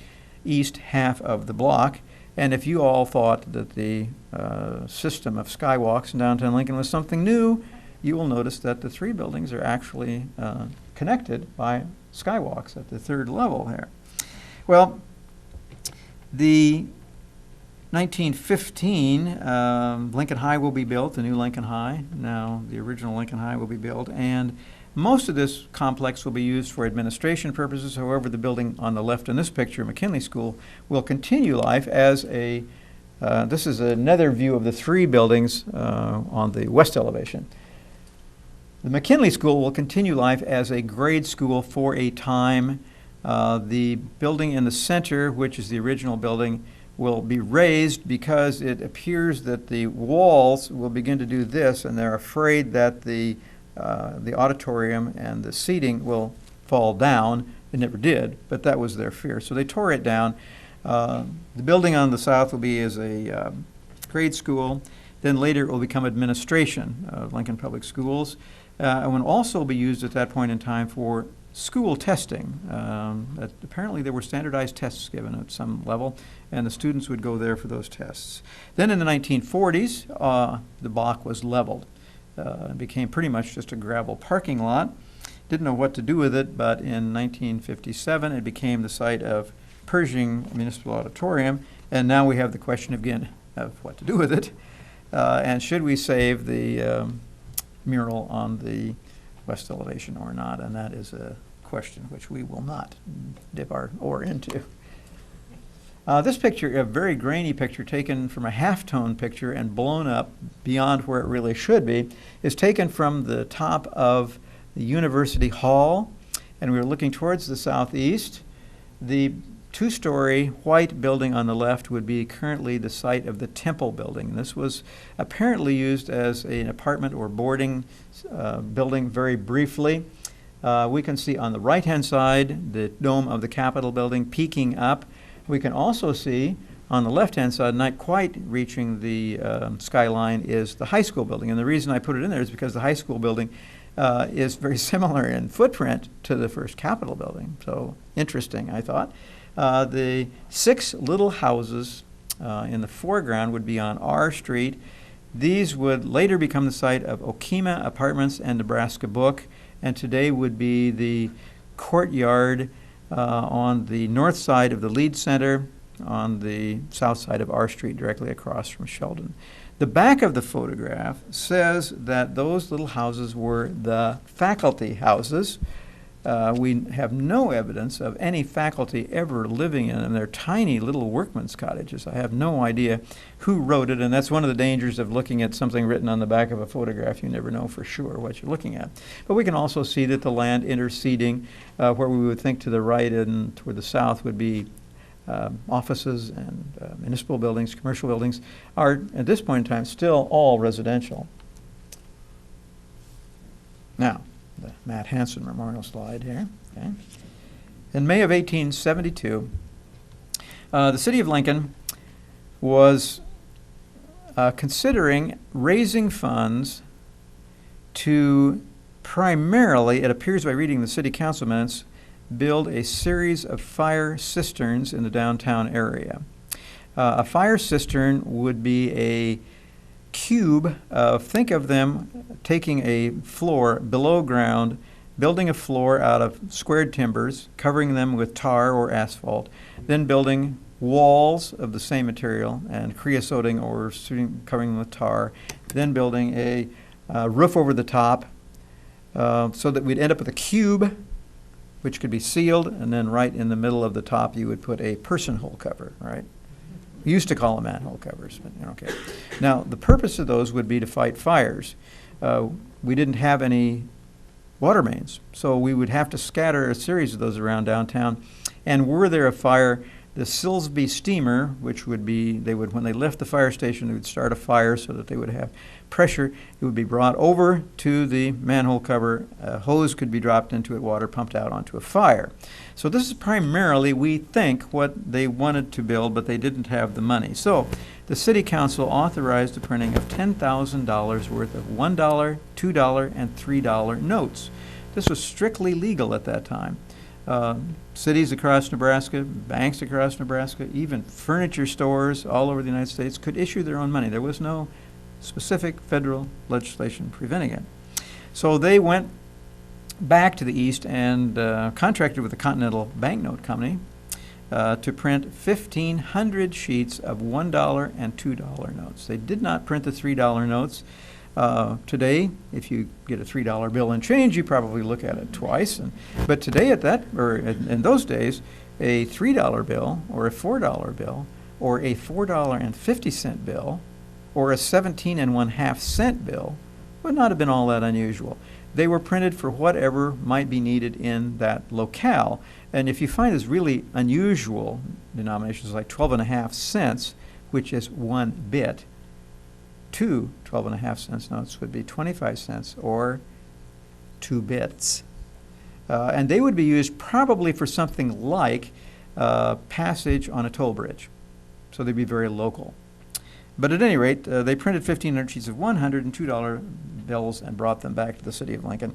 east half of the block. And if you all thought that the system of skywalks in downtown Lincoln was something new, you will notice that the three buildings are actually connected by skywalks at the third level here. Well, the 1915 Lincoln High will be built, the new Lincoln High. Now the original Lincoln High will be built, and most of this complex will be used for administration purposes. However, the building on the left in this picture, McKinley School, will continue life as a, this is another view of the three buildings on the west elevation. The McKinley School will continue life as a grade school for a time. The building in the center, which is the original building, will be raised because it appears that the walls will begin to do this, and they're afraid that the auditorium and the seating will fall down. It never did, but that was their fear. So they tore it down. The building on the south will be as a grade school. Then later it will become administration of Lincoln Public Schools. And will also be used at that point in time for school testing. Apparently there were standardized tests given at some level, and the students would go there for those tests. Then in the 1940s, the block was leveled. It became pretty much just a gravel parking lot. Didn't know what to do with it, but in 1957 it became the site of Pershing Municipal Auditorium, and now we have the question again of what to do with it. And should we save the mural on the west elevation or not? And that is a question which we will not dip our oar into. This picture, a very grainy picture taken from a halftone picture and blown up beyond where it really should be, is taken from the top of the University Hall, and we were looking towards the southeast. The two-story white building on the left would be currently the site of the Temple building. This was apparently used as an apartment or boarding building very briefly. We can see on the right-hand side the dome of the Capitol building peeking up. We can also see on the left-hand side, not quite reaching the skyline, is the high school building. And the reason I put it in there is because the high school building is very similar in footprint to the first Capitol building. So interesting, I thought. The 6 little houses in the foreground would be on R Street. These would later become the site of Okima Apartments and Nebraska Book, and today would be the courtyard on the north side of the Lead Center, on the south side of R Street, directly across from Sheldon. The back of the photograph says that those little houses were the faculty houses. We have no evidence of any faculty ever living in them. They're tiny little workmen's cottages. I have no idea who wrote it, and that's one of the dangers of looking at something written on the back of a photograph. You never know for sure what you're looking at. But we can also see that the land interceding, where we would think to the right and toward the south would be offices and municipal buildings, commercial buildings, are at this point in time still all residential. Now, the Matt Hansen Memorial slide here. Okay. In May of 1872, the city of Lincoln was considering raising funds to primarily, it appears by reading the city council minutes, build a series of fire cisterns in the downtown area. A fire cistern would be a cube of, think of them taking a floor below ground, building a floor out of squared timbers, covering them with tar or asphalt, then building walls of the same material and creosoting or covering them with tar, then building a roof over the top, so that we'd end up with a cube which could be sealed, and then right in the middle of the top you would put a person hole cover, right? We used to call them manhole covers, but okay. Now, the purpose of those would be to fight fires. We didn't have any water mains, so we would have to scatter a series of those around downtown. And were there a fire, the Silsbee steamer, which would be, they would, when they left the fire station, they would start a fire so that they would have pressure. It would be brought over to the manhole cover. A hose could be dropped into it, water pumped out onto a fire. So this is primarily, we think, what they wanted to build, but they didn't have the money. So the city council authorized the printing of $10,000 worth of $1, $2, and $3 notes. This was strictly legal at that time. Cities across Nebraska, banks across Nebraska, even furniture stores all over the United States could issue their own money. There was no specific federal legislation preventing it. So they went back to the east and contracted with the Continental Banknote Company to print 1,500 sheets of $1 and $2 notes. They did not print the $3 notes. Today, if you get a $3 bill and change, you probably look at it twice. But today, in those days, a $3 bill or a $4 bill or a $4.50 bill or a 17 1/2 cent bill would not have been all that unusual. They were printed for whatever might be needed in that locale. And if you find this really unusual denominations like 12.5 cents, which is 1 bit, 2 12.5 cents notes would be 25 cents or 2 bits. And they would be used probably for something like passage on a toll bridge. So they'd be very local. But at any rate, they printed 1,500 sheets of $100 and $2 bills and brought them back to the city of Lincoln.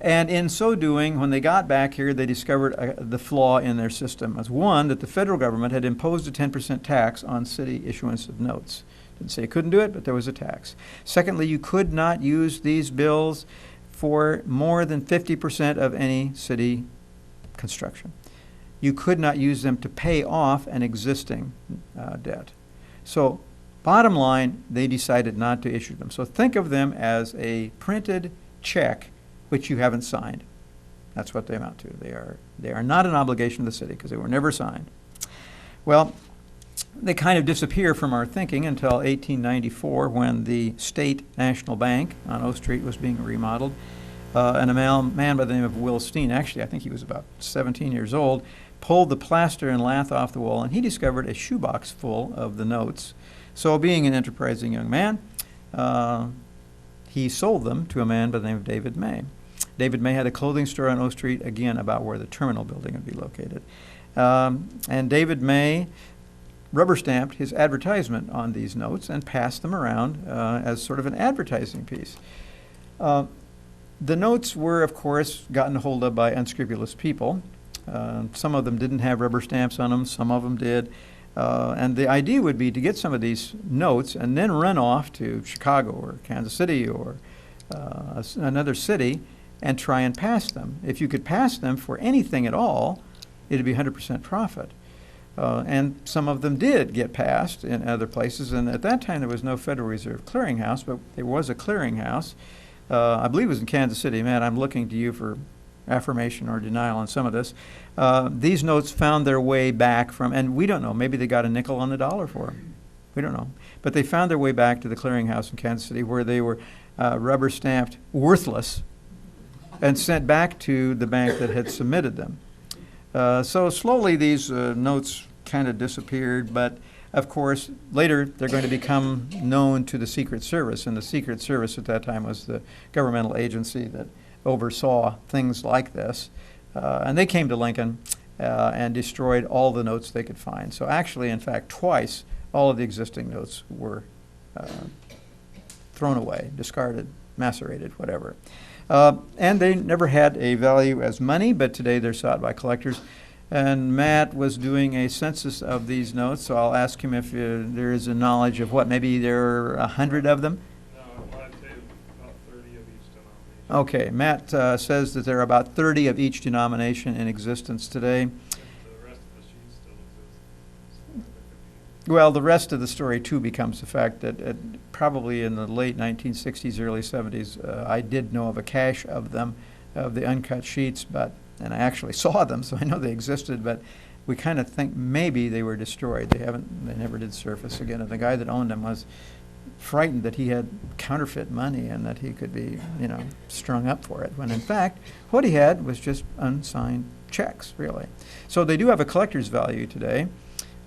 And in so doing, when they got back here, they discovered the flaw in their system. As one, that the federal government had imposed a 10% tax on city issuance of notes. Didn't say you couldn't do it, but there was a tax. Secondly, you could not use these bills for more than 50% of any city construction. You could not use them to pay off an existing debt. So bottom line, they decided not to issue them. So think of them as a printed check which you haven't signed. That's what they amount to. They are not an obligation to the city because they were never signed. Well, they kind of disappear from our thinking until 1894 when the State National Bank on O Street was being remodeled. And a man by the name of Will Steen, actually I think he was about 17 years old, pulled the plaster and lath off the wall, and he discovered a shoebox full of the notes. So being an enterprising young man, he sold them to a man by the name of David May. David May had a clothing store on O Street, again about where the terminal building would be located. And David May rubber stamped his advertisement on these notes and passed them around as sort of an advertising piece. The notes were, of course, gotten hold of by unscrupulous people. Some of them didn't have rubber stamps on them, some of them did. And the idea would be to get some of these notes and then run off to Chicago or Kansas City or another city and try and pass them. If you could pass them for anything at all, it'd be 100% profit. And some of them did get passed in other places. And at that time, there was no Federal Reserve clearinghouse, but there was a clearinghouse. I believe it was in Kansas City. Matt, I'm looking to you for affirmation or denial on some of this. These notes found their way back from, and we don't know, maybe they got a nickel on the dollar for them. We don't know. But they found their way back to the clearinghouse in Kansas City where they were rubber stamped worthless and sent back to the bank that had submitted them. So slowly these notes kind of disappeared, but of course later they're going to become known to the Secret Service, and the Secret Service at that time was the governmental agency that oversaw things like this. And they came to Lincoln and destroyed all the notes they could find. So actually, in fact, twice all of the existing notes were thrown away, discarded, macerated, whatever. And they never had a value as money, but today they're sought by collectors. And Matt was doing a census of these notes, so I'll ask him if there is a knowledge of what, maybe there are 100 of them? No, I'd say about 30 of each denomination. Okay, Matt says that there are about 30 of each denomination in existence today. The rest of the sheets still exist. Well, the rest of the story, too, becomes the fact that probably in the late 1960s, early 70s, I did know of a cache of them, of the uncut sheets, and I actually saw them, so I know they existed, but we kind of think maybe they were destroyed. They never did surface again. And the guy that owned them was frightened that he had counterfeit money and that he could be, strung up for it, when in fact, what he had was just unsigned checks, really. So they do have a collector's value today.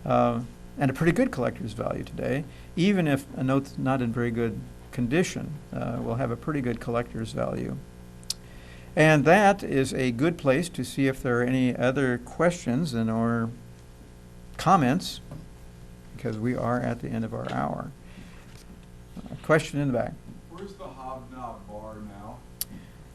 And a pretty good collector's value today. Even if a note's not in very good condition, will have a pretty good collector's value. And that is a good place to see if there are any other questions or comments, because we are at the end of our hour. Question in the back. Where's the Hobnob Bar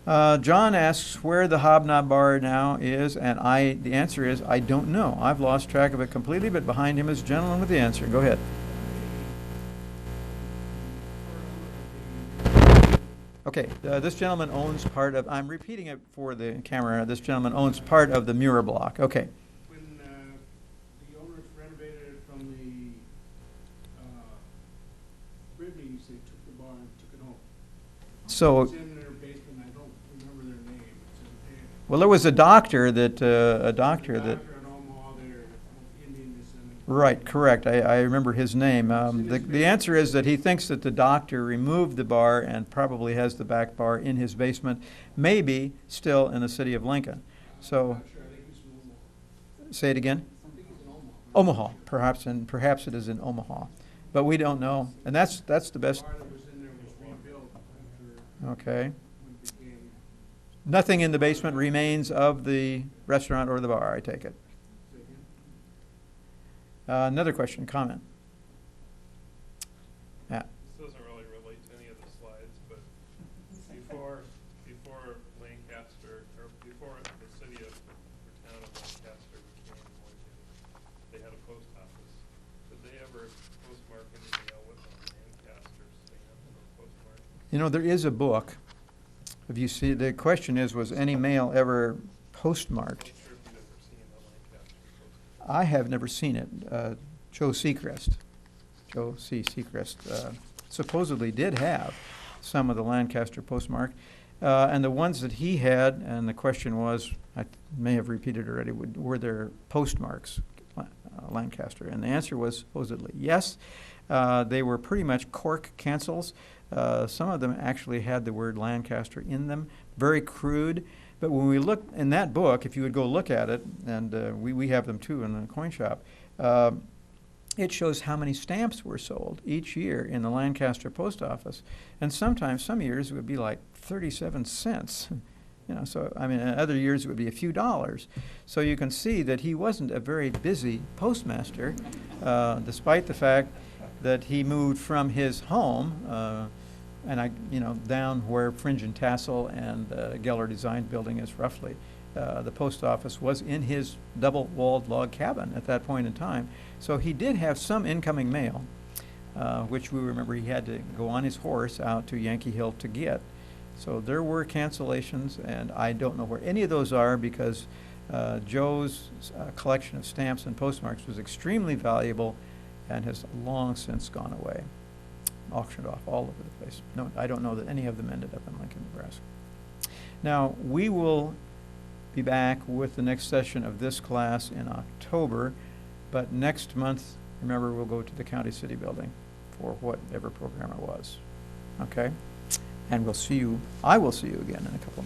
now? John asks where the Hobnob Bar now is, and the answer is I don't know. I've lost track of it completely, but behind him is a gentleman with the answer. Go ahead. Okay, this gentleman owns part of, I'm repeating it for the camera, this gentleman owns part of the Muir block. Okay. When the owners renovated it from the Britneys, they took the bar and took it home. So, It's in their basement. I don't remember their name. It's in well, there was a doctor that, Doctor in Omaha there, Indian descendant. Right, correct. I remember his name. The answer is that he thinks that the doctor removed the bar and probably has the back bar in his basement, maybe still in the city of Lincoln. So, say it again? Omaha, perhaps, and perhaps it is in Omaha. But we don't know. And that's the best. Okay. Nothing in the basement remains of the restaurant or the bar, I take it. Another question, comment? Matt? This doesn't really relate to any of the slides, but before Lancaster, or before the city of, or town of Lancaster became Lincoln, they had a post office. Did they ever postmark any mail with a Lancaster stamp or postmark? You know, there is a book. If you see, the question is, was any mail ever postmarked? I'm not sure if you've ever seen the Lancaster postmark. I have never seen it. Joe C. Seacrest, supposedly did have some of the Lancaster postmark. And the ones that he had, and the question was, I may have repeated already, were there postmarks, Lancaster? And the answer was supposedly yes. They were pretty much cork cancels. Some of them actually had the word Lancaster in them, very crude. But when we look in that book, if you would go look at it, and we have them too in the coin shop, it shows how many stamps were sold each year in the Lancaster post office. And sometimes, some years, it would be like 37 cents. You know, so, I mean, other years it would be a few dollars. So you can see that he wasn't a very busy postmaster, despite the fact that he moved from his home, down where Fringe and Tassel and Geller Design Building is roughly. The post office was in his double-walled log cabin at that point in time. So he did have some incoming mail, which we remember he had to go on his horse out to Yankee Hill to get. So there were cancellations, and I don't know where any of those are because Joe's collection of stamps and postmarks was extremely valuable and has long since gone away, auctioned off all over the place. No, I don't know that any of them ended up in Lincoln, Nebraska. Now, we will be back with the next session of this class in October, but next month, remember, we'll go to the County City Building for whatever program it was. Okay? And we'll see you, I will see you again in a couple of months.